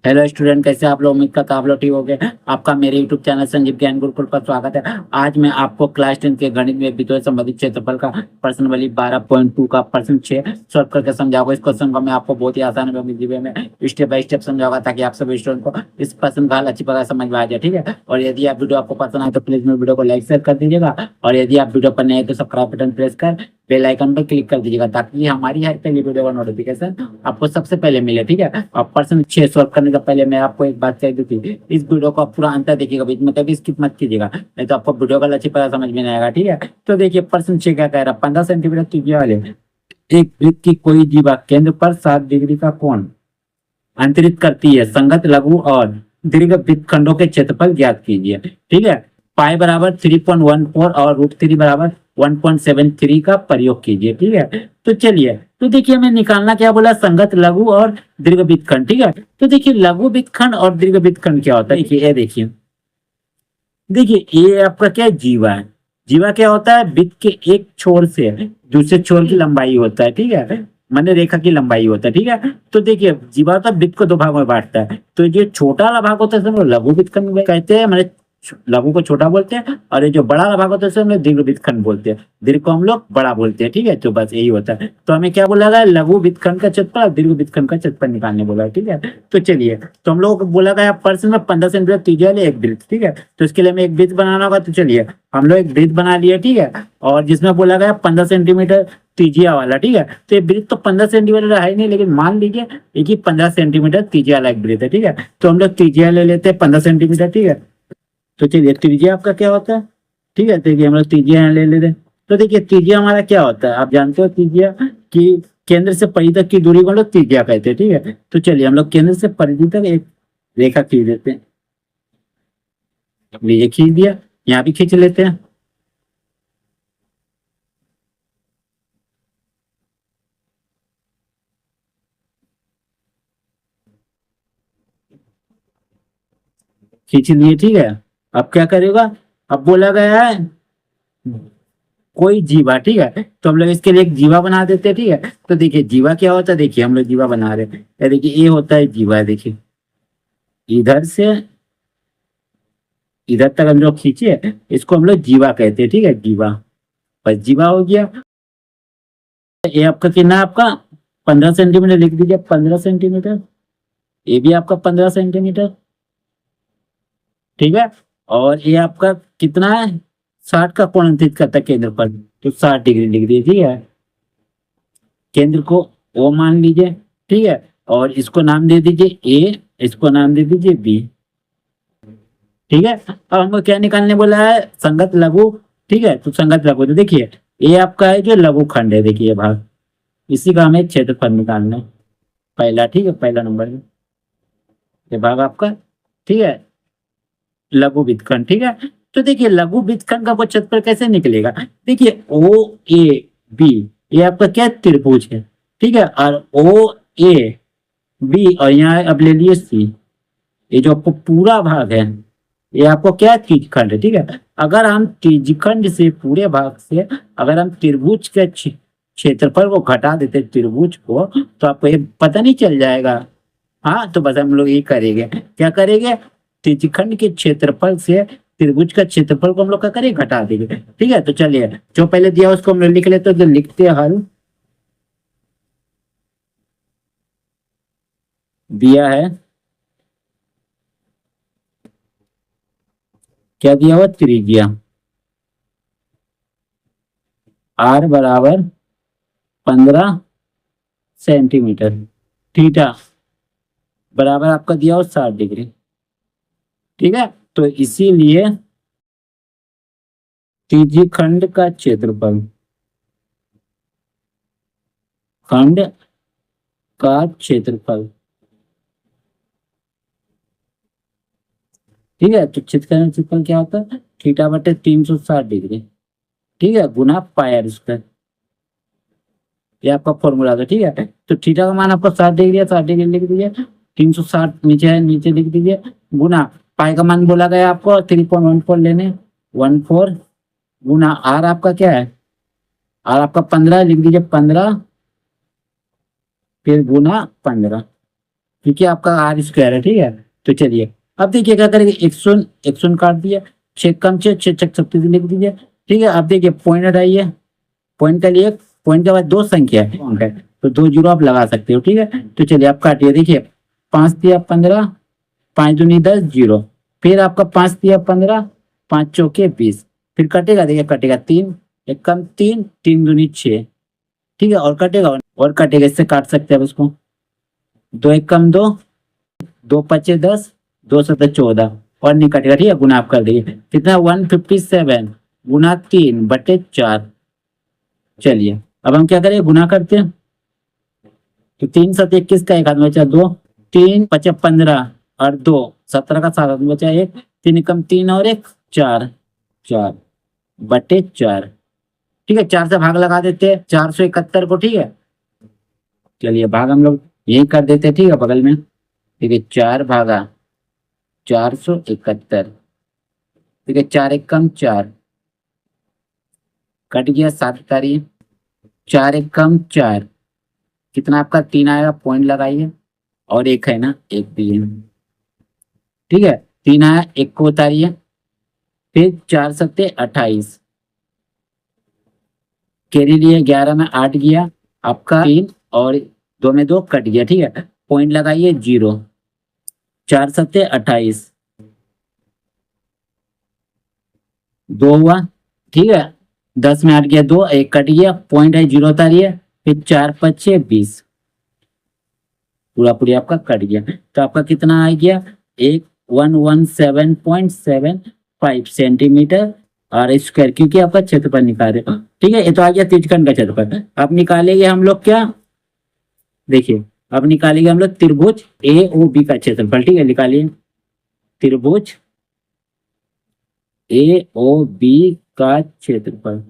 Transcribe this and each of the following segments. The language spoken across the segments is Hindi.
हेलो स्टूडेंट, कैसे आप लोग? उम्मीद करता आप लोग ठीक हो गए। आपका मेरे यूट्यूब चैनल संजीव ज्ञान गुरुकुल पर स्वागत है। आज मैं आपको क्लास 10 के गणित में विद्युत संबंधित क्षेत्रफल का प्रश्न वाली 12.2 का प्रश्न 6 सॉल्व करके समझाऊंगा। इस क्वेश्चन को मैं आपको बहुत ही आसान वे में स्टेप बाय स्टेप समझाऊंगा, ताकि आप सभी स्टूडेंट को इस प्रश्न का हल अच्छी प्रकार समझ में आ जाए। ठीक है, और यदि आप वीडियो आपको पसंद आए तो प्लीज मेरे वीडियो को लाइक शेयर कर दीजिएगा, और यदि आप वीडियो पर नए हैं तो सब्सक्राइब बटन प्रेस कर बेल आइकन पर क्लिक कर दीजिएगा, ताकि हमारी हर पहली वीडियो का नोटिफिकेशन आपको सबसे पहले मिले। ठीक है, और प्रश्न 6 सॉल्व करने से पहले मैं आपको एक बात कह दूं कि इस वीडियो को आप पूरा अंत देखिएगा, बीच में कभी स्किप मत कीजिएगा, नहीं तो आपको वीडियो का अच्छी तरह समझ में नहीं आएगा। ठीक है, तो देखिए प्रश्न 6 क्या कह रहा है। 15 सेंटीमीटर त्रिज्या वाले एक वृत्त की कोई जीवा केंद्र पर 7 डिग्री का कोण अंतरित करती है। संगत लघु और दीर्घ वृत्तखंडों के क्षेत्रफल ज्ञात कीजिए। ठीक है, पाई बराबर 3.14 और √3 बराबर 1.73 का प्रयोग कीजिए। ठीक है, तो चलिए, तो देखिए हमें निकालना क्या बोला, संगत लघु और दीर्घ वृत्तखंड। ठीक है, तो देखिए लघु वृत्तखंड और दीर्घ वृत्तखंड क्या होता है। देखिए ये देखिए, देखिए ये आपका क्या है, जीवा है। जीवा क्या होता है, वृत्त के एक छोर से दूसरे छोर की लंबाई होता है। ठीक है, माने रेखा की लंबाई होता है। ठीक है, तो देखिए जीवा तो वृत्त को दो भागों में बांटता है, तो ये छोटा वाला भाग होता है इसे हम लोग लघु वृत्तखंड कहते हैं, माने लघु को छोटा बोलते हैं, और ये जो बड़ा वाला भाग होता है इसे हम लोग दीर्घ वृत्तखंड बोलते हैं। दीर्घ को हम लोग बड़ा बोलते हैं। ठीक है, तो बस यही होता है। तो हमें क्या बोला गया, लघु वृत्तखंड का क्षेत्रफल और दीर्घ वृत्तखंड का क्षेत्रफल निकालने बोला है। ठीक है, तो चलिए, तो हम लोग को बोला गया प्रश्न में 15 सेंटीमीटर त्रिज्या वाले एक वृत्त। ठीक है, तो इसके लिए हमें एक वृत्त बनाना होगा। तो चलिए हम लोग एक वृत्त बना लिए। ठीक है, और जिसमें बोला गया 15 सेंटीमीटर त्रिज्या वाला। ठीक है, तो ये वृत्त तो 15 सेंटीमीटर है नहीं, लेकिन मान लीजिए ये 15 सेंटीमीटर त्रिज्या वाला एक वृत्त है। ठीक है, तो हम लोग त्रिज्या ले लेते हैं 15 सेंटीमीटर। ठीक है, तो चलिए त्रिज्या आपका क्या होता है। ठीक है, देखिए हम लोग त्रिज्या यहाँ ले लेते हैं। तो देखिए त्रिज्या हमारा क्या होता है, आप जानते हो त्रिज्या कि केंद्र से परिधि तक की दूरी को हम लोग त्रिज्या कहते हैं। ठीक है, तो चलिए हम लोग केंद्र से परिधि तक एक रेखा खींच देते हैं। ये खींच दिया, यहाँ भी खींच लेते हैं। खींच लिए। ठीक है, अब क्या करेगा, अब बोला गया है कोई जीवा। ठीक है, तो हम लोग इसके लिए एक जीवा बना देते हैं। ठीक है, तो देखिए जीवा क्या होता है, देखिए हम लोग जीवा बना रहे हैं। ये देखिए ये होता है जीवा, देखिए इधर से इधर तक हम लोग खींचे, इसको हम लोग जीवा कहते हैं। ठीक है, जीवा, बस जीवा हो गया। ये आपका कितना है, आपका 15 सेंटीमीटर लिख दीजिए, 15 सेंटीमीटर। ये भी आपका 15 सेंटीमीटर। ठीक है, और ये आपका कितना है, 60 का कोण अंकित करता है केंद्र पर, तो 60 डिग्री लिख दीजिए। ठीक है, केंद्र को ओ मान लीजिए। ठीक है, और इसको नाम दे दीजिए ए, इसको नाम दे दीजिए बी। ठीक है, अब हमको क्या निकालने बोला है, संगत लघु। ठीक है, तो संगत लघु, तो देखिए ये आपका है जो लघु खंड है, देखिए ये भाग, इसी का हमें क्षेत्रफल निकालना है पहला। ठीक है, पहला नंबर में ये भाग आपका। ठीक है, लघु वृत्तखंड। ठीक है, तो देखिए लघु वृत्तखंड का वो क्षेत्रफल कैसे निकलेगा, देखिए ओ ए बी, ये आपका क्या त्रिभुज है। ठीक है, और ओ ए बी, और यहाँ अब ले लिए सी, ये जो आपको पूरा भाग है ये आपको क्या त्रिज्यखंड है। ठीक है, अगर हम त्रिज्यखंड से पूरे भाग से अगर हम त्रिभुज के क्षेत्रफल को घटा देते त्रिभुज को, तो आपको ये पता नहीं चल जाएगा। हाँ, तो बस हम लोग ये करेंगे, क्या करेंगे, त्रिज्यखंड के क्षेत्रफल से त्रिभुज का क्षेत्रफल को हम लोग क्या करेंगे, घटा देंगे। ठीक है, तो चलिए जो पहले दिया उसको हम लोग लिख लेते हैं, तो लिखते हैं हल। दिया है, क्या दिया हुआ, त्रिज्या आर बराबर 15 सेंटीमीटर, थीटा बराबर आपका दिया हुआ 60 डिग्री। ठीक है, तो इसीलिए त्रिज्यखंड का क्षेत्रफल, खंड का क्षेत्रफल, ठीक है, तो क्षेत्रफल क्या होता है, थीटा बटे 360 डिग्री। ठीक है, गुना पाई आर स्क्वायर, ये आपका फॉर्मूला था। ठीक है, तो थीटा का मान आपका 60 डिग्री है, 60 डिग्री लिख दीजिए, 360 नीचे है, नीचे लिख दीजिए, गुना पाई का मान बोला गया आपको 3.14 लेने, 14 गुना आर आपका क्या है, आर आपका 15 लिख दीजिए, 15 फिर गुना 15। क्योंकि आपका आर स्क्वायर है, ठीक है। तो चलिए अब देखिए क्या करेंगे, एक शून्य काट दिया, 6 कम 6, 6 छक 36 लिख दीजिए, ठीक है। अब देखिए पॉइंट हटाइए, पॉइंट का लिए पॉइंट के बाद दो संख्या है तो 2 जीरो आप लगा सकते हो, ठीक है। तो चलिए आप काटिए, देखिए 5 दिया 15, 5 दूनी 10 जीरो, फिर आपका 5 दिया 15, 5 चौके 20, फिर कटेगा, देखिए कटेगा 3, एक कम 3, 3 दूनी 6, ठीक है। और कटेगा, इससे काट सकते हैं अब इसको, 2 एक कम 2, 2 पचे 10, 2 सत्तर 14, और नहीं कटेगा, ठीक है। गुना आप कर दीजिए, कितना 157 गुना 3/4। चलिए अब हम क्या करें, गुना करते हैं। तो 3 7 21 का एक हाथ में बचा 2, 3 पचे 15 और 2 17 का 7 हाथ में बचा 1, 3 कम 3 और 1 4, 4/4, ठीक है। 4 से भाग लगा देते हैं 471 को, ठीक है। चलिए भाग हम लोग यही कर देते हैं, ठीक है, बगल में, ठीक है। 4 भागा 471, ठीक है। 4 एक कम 4, कट गया 7 तारीख, 4 एक कम 4, कितना आपका 3 आएगा, पॉइंट लगाइए, और एक है ना, एक भी है, ठीक है। 3 आया, एक को उतारिए, फिर 4 सत्ते 28, कैरी लिए 11 में 8 गया आपका 3, और 2 में 2 कट गया, ठीक है। पॉइंट लगाइए 0, 4 सत्ते 28, 2 हुआ, ठीक है। 10 में 8 गया 2, एक कट गया, पॉइंट है 0 उतारिए, फिर 4 पचे 20, पूरा पूरी आपका कट गया। तो आपका कितना आ गया, एक 117.75 सेंटीमीटर और स्क्वायर, क्योंकि आपका क्षेत्रफल निकाल रहे हो, ठीक है। ये तो आ गया त्रिज्यखंड का क्षेत्रफल। अब निकालेंगे हम लोग क्या, देखिए अब निकालेंगे हम लोग त्रिभुज ए ओ बी का क्षेत्रफल, ठीक है। निकालिए त्रिभुज ए ओ बी का क्षेत्रफल।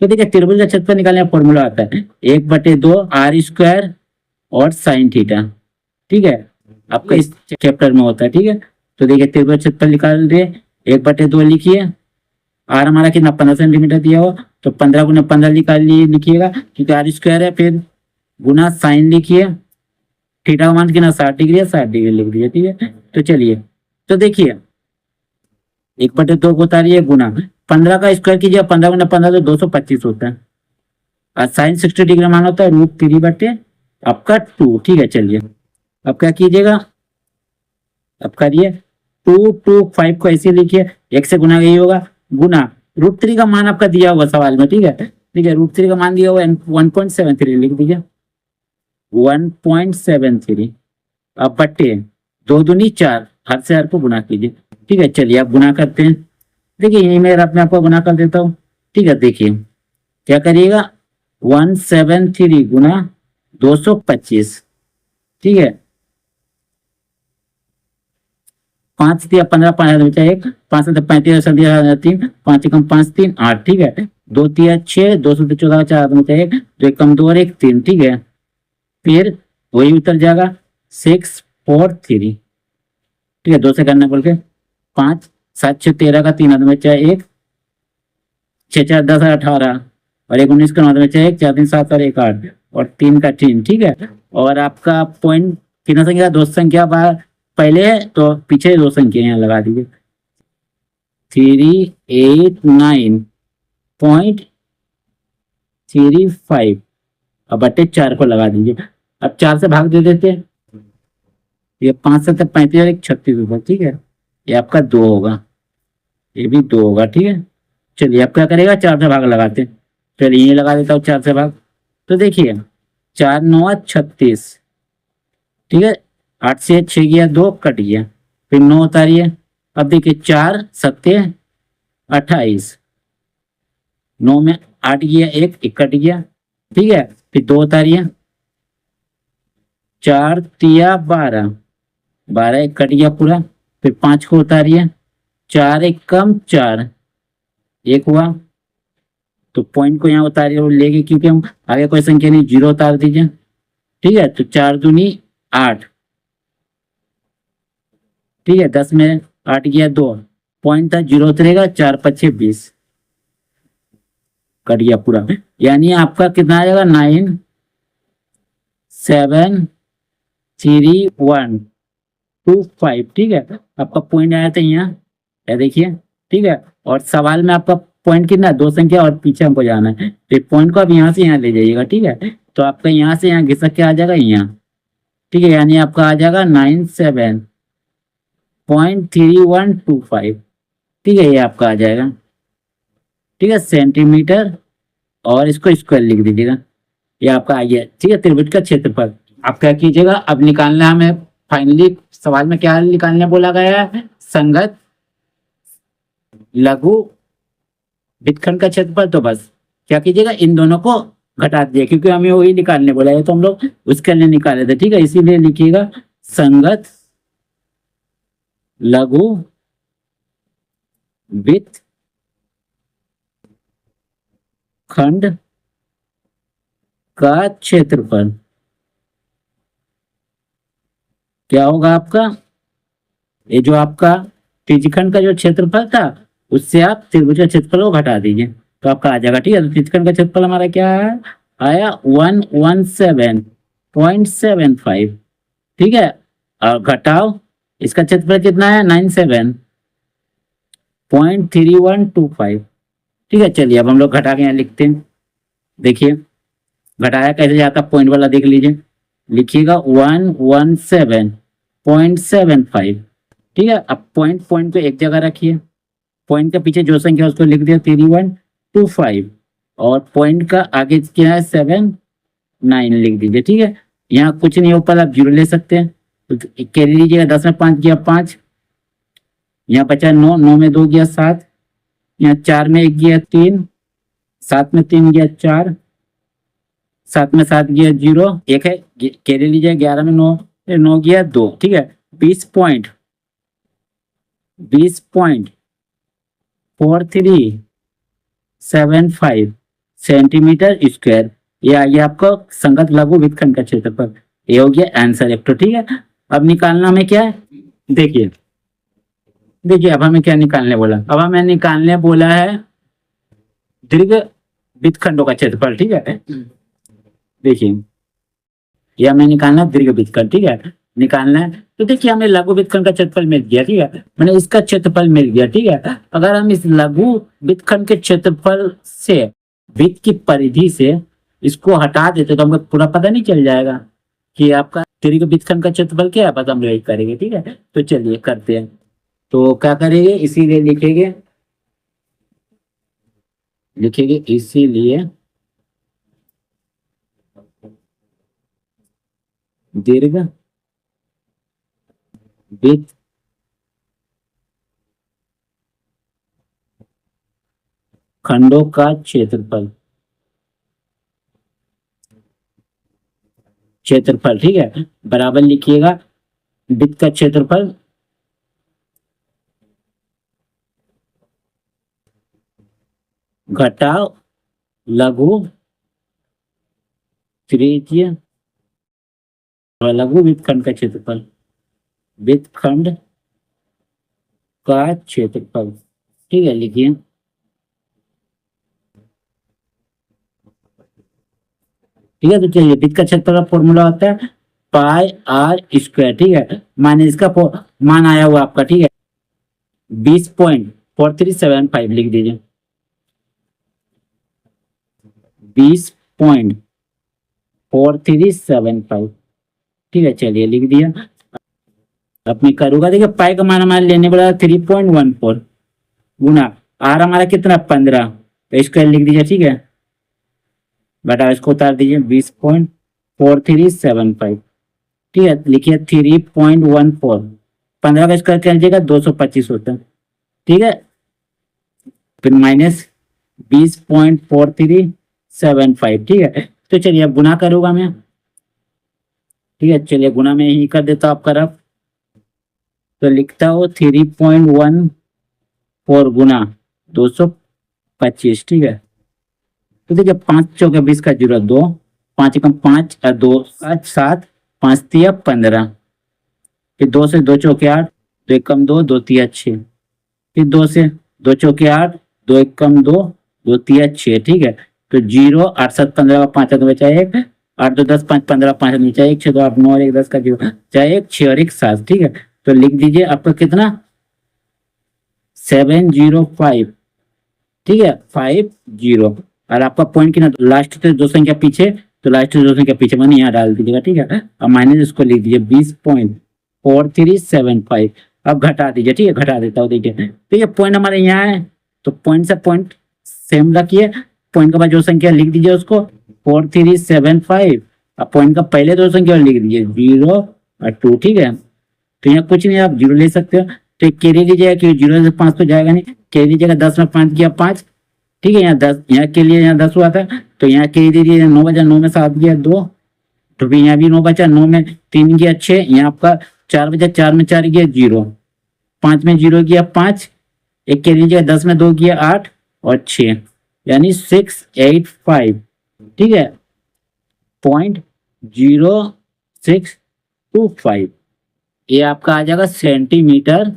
तो देखिए त्रिभुज का क्षेत्रफल निकालने का फॉर्मूला आता है 1/2 आर स्क्वायर और साइन थीटा, ठीक है। आपका इस चैप्टर में होता है, ठीक है। तो देखिए त्रिभुज क्षेत्रफल निकाल रहे, 1/2 लिखिए, आर हमारा कितना 15 सेंटीमीटर दिया हुआ, तो 15 गुना 15 लिखिएगा, क्योंकि आर स्क्वायर है, फिर गुना साइन लिखिए, थीटा का मान कितना 60 डिग्री है, 60 डिग्री लिख दीजिए, ठीक है। तो चलिए, तो देखिए 1/2 को उतारिए, गुना 15 का स्क्वायर कीजिए, 15 गुना 15 तो 225 होता है, और साइन 60 डिग्री मान होता है √3 आपका 2, ठीक है। चलिए अब क्या कीजिएगा, अब करिए 225 को ऐसे लिखिए, एक से गुना यही होगा, गुना √3 का मान आपका दिया हुआ सवाल में, ठीक है। ठीक है, √3 का मान दिया हुआ 1.73 लिख दीजिए, 1.73, अब बट्टे 2 दूनी 4, हर से हर को गुना कीजिए, ठीक है। चलिए आप गुना करते हैं, देखिए यही मैं अपने आप को गुना कर देता हूँ, ठीक है। देखिए क्या करिएगा, 173 गुना 225, ठीक है। 5 दिया 15, 5 बचा 1, 5 से 35 3, 5 कम 5 3 8, ठीक है। 2 दिया 6, 2 से 14 4 बचा 1, 2 कम 2 और 1 3, ठीक है। फिर वही उतर जाएगा 6 4 3, ठीक है। 2 से करना बोल के 5 7 6 13 का 3 आदमी बचा 1, 6 4 10 18, और 1 19 का 9 बचा 1, 4 3 7 और 1 8, और 3 का 3, ठीक है। और आपका पॉइंट कितना संख्या, 2 संख्या बाहर पहले है तो पीछे 2 संख्या यहाँ लगा दीजिए, 389.35, अब बटे 4 को लगा दीजिए। अब 4 से भाग दे देते हैं, ये 5 से 35 और 1 36 होगा, ठीक है। ये आपका 2 होगा, ये भी 2 होगा, ठीक है। चलिए अब क्या करेगा, 4 से भाग लगाते हैं, चलिए ये लगा देता हूँ 4 से भाग। तो देखिए 4 9 36, ठीक है। 8 से 6 गया 2, कट गया, फिर 9 उतारिए, अब देखिए 4 7 28, 9 में 8 गया 1, 1 कट गया, ठीक है। फिर 2 उतारिए, 4 तिया 12, 12 1 कट गया पूरा, फिर 5 को उतारिए, 4 1 कम 4, 1 हुआ, तो पॉइंट को यहाँ उतारिए और लेके, क्योंकि हम आगे कोई संख्या नहीं, 0 उतार दीजिए, ठीक है। तो 4 दूनी 8, ठीक है। 10 में 8 गया 2, पॉइंट था 0 उतरेगा, 4 5 20, कट गया पूरा, यानी आपका कितना आ जाएगा 73125, ठीक है। आपका पॉइंट आया था यहाँ, ये देखिए, ठीक है। और सवाल में आपका पॉइंट कितना, दो संख्या और पीछे हमको जाना है, तो पॉइंट को आप यहाँ से यहाँ ले जाइएगा, ठीक है। तो आपका यहाँ से यहाँ घिसक के आ जाएगा यहाँ, ठीक है, यानी आपका आ जाएगा 97.3125, ठीक है, ये आपका आ जाएगा, ठीक है, सेंटीमीटर। और इसको स्क्वायर लिख दीजिएगा, ये आपका आ गया, ठीक है, त्रिभुज का क्षेत्रफल। आप क्या कीजिएगा, अब निकालना है हमें फाइनली, सवाल में क्या निकालने बोला गया है, संगत लघु वृत्तखंड का क्षेत्रफल। तो बस क्या कीजिएगा, इन दोनों को घटा दीजिए, क्योंकि हमें वही निकालने बोला है, तो हम लोग उसके लिए निकाले थे, ठीक है। इसीलिए लिखिएगा संगत लघु वृत्तखंड का क्षेत्रफल क्या होगा आपका, ये जो आपका त्रिज्यखंड का जो क्षेत्रफल था उससे आप त्रिभुज का क्षेत्रफल को घटा दीजिए, तो आपका आ जाएगा, ठीक है। तो त्रिज्यखंड का क्षेत्रफल हमारा क्या है, आया 117.75, ठीक है। और घटाओ इसका क्षेत्रफल कितना है, 97.3125, ठीक है। चलिए अब हम लोग घटा के यहाँ लिखते हैं, देखिए घटाया कैसे जाता, पॉइंट वाला देख लीजिए, लिखिएगा 117.75, ठीक है। अब पॉइंट पॉइंट को एक जगह रखिए, पॉइंट के पीछे जो संख्या उसको लिख दिया 3125, और पॉइंट का आगे क्या है 79 लिख दीजिए, ठीक है। यहाँ कुछ नहीं, ऊपर आप जीरो ले सकते हैं, तो कैरी लीजिएगा, 10 में 5 गया 5, यहाँ बचा 9, 9 में 2 गया 7, यहाँ 4 में 1 गया 3, 7 में 3 गया 4, 7 में 7 गया 0, एक है कैरी लीजिए, 11 में 9 9 गया 2, ठीक है। 20.4375 सेंटीमीटर स्क्वायर, ये आ गया आपका संगत लघु वृत्तखंड का क्षेत्रफल, ये हो गया आंसर एक, तो ठीक है। अब निकालना हमें क्या है, देखिए देखिए अब हमें क्या निकालने बोला, अब हमें निकालने बोला है दीर्घ वृत्तखंडों का क्षेत्रफल, ठीक है। देखिए ये हमें निकालना है दीर्घ वृत्तखंड, ठीक है, निकालना है। तो देखिए हमें लघु वृत्तखंड का क्षेत्रफल मिल गया, ठीक है, मैंने इसका क्षेत्रफल मिल गया, ठीक है। अगर हम इस लघु वृत्तखंड के क्षेत्रफल से वृत्त की परिधि से इसको हटा देते तो हमको पूरा पता नहीं चल जाएगा कि आपका दीर्घ वृत्तखंड का क्षेत्रफल क्या है, बस हम यही करेंगे, ठीक है। तो चलिए करते हैं, तो क्या करेंगे, इसीलिए लिखेंगे इसीलिए दीर्घ वृत्तखंडों का क्षेत्रफल, ठीक है, बराबर लिखिएगा वृत्त का क्षेत्रफल घटाओ लघु त्रिज्य लघु वृत्तखंड का क्षेत्रफल, वृत्तखंड का क्षेत्रफल, ठीक है, लिखिए। ठीक है, तो चलिए वृत्त का क्षेत्रफल का फॉर्मूला होता है पाई आर स्क्वायर, ठीक है। माने इसका मान आया हुआ आपका, ठीक है, 20.4375 लिख दीजिए, 20.4375, ठीक है। चलिए लिख दिया, अपनी करूंगा, देखिए पाई का मान हमारे लेने वाला 3.14 गुना आर हमारा कितना 15, तो स्क्वायर लिख दीजिए, ठीक है, बटा इसको उतार दीजिए 20.4375, ठीक है। लिखिए 3.14, 15 का स्क्वायर कर लीजिएगा 225 होता है, ठीक है, फिर माइनस 20.4375, ठीक है। तो चलिए अब गुना करूंगा मैं, ठीक है, चलिए गुना में ही कर देता हूं आपका रफ, तो लिखता हूँ 3.14 गुना 225, ठीक है। तो देखिए 5 चौके 20 का 0 2, 5 एकम 5 और 2 7, 5 तिया 15, फिर 2 से 2 चौके 8, 2 एकम 2, 2 तिया 6, फिर 2 से 2 चौके 8, 2 एकम 2, 2 तिया 6, ठीक है। तो 0 8 7 15 का 5 बचा 1, 8 2 10 5 15 5 आदमी, चाहे 1 6 2 8 9 और 1 10 का 0, चाहे 1 6 और 1 7, ठीक है। तो लिख दीजिए आपका कितना 705, ठीक है 50, और आपका पॉइंट कितना लास्ट से 2 संख्या पीछे, तो लास्ट से 2 संख्या पीछे मैंने यहाँ डाल दीजिएगा, ठीक है। अब माइनस इसको लिख दीजिए 20.4375। अब घटा दीजिए, ठीक है, घटा देता हूँ, देखिए तो ये पॉइंट हमारे यहाँ है, तो पॉइंट से पॉइंट सेम रखिए, पॉइंट के बाद जो संख्या लिख दीजिए उसको 4375, अब पॉइंट का पहले 2 संख्या लिख दीजिए 0 और 2, ठीक है। तो यहाँ कुछ नहीं, आप 0 ले सकते हो, तो एक कैरी लीजिएगा कि 0 से 5 तो जाएगा नहीं, कैरी लीजिएगा 10 में 5 किया 5, ठीक है। यहाँ 10, यहाँ के लिए यहाँ 10 हुआ था, तो यहाँ कैरी दीजिए 9 बचा, 9 में 7 गया 2, तो फिर यहाँ भी 9 बचा, 9 में 3 गया 6, यहाँ आपका 4 बचा, 4 में 4 गया 0, 5 में 0 गया 5, एक कैरी लीजिएगा 10 में 2 गया 8 और 6, यानी 685, ठीक है, 0.0625, ये आपका आ जाएगा सेंटीमीटर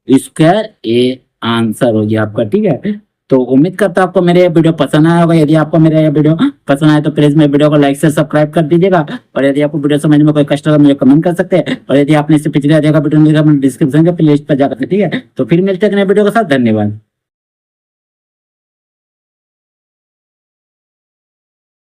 स्क्वायर, ये आंसर हो गया आपका, ठीक है। तो उम्मीद करता हूं आपको मेरे ये वीडियो पसंद आया होगा। यदि आपको मेरा ये वीडियो पसंद आए तो प्लीज मेरे वीडियो को लाइक से सब्सक्राइब कर दीजिएगा, और यदि आपको वीडियो समझ में कोई कष्ट हो मुझे कमेंट कर सकते हैं, और यदि आपने इससे पिछले देखा वीडियो डिस्क्रिप्शन के प्लेलिस्ट पर जाकर, ठीक है। तो फिर मिलते हैं नए वीडियो के साथ, धन्यवाद।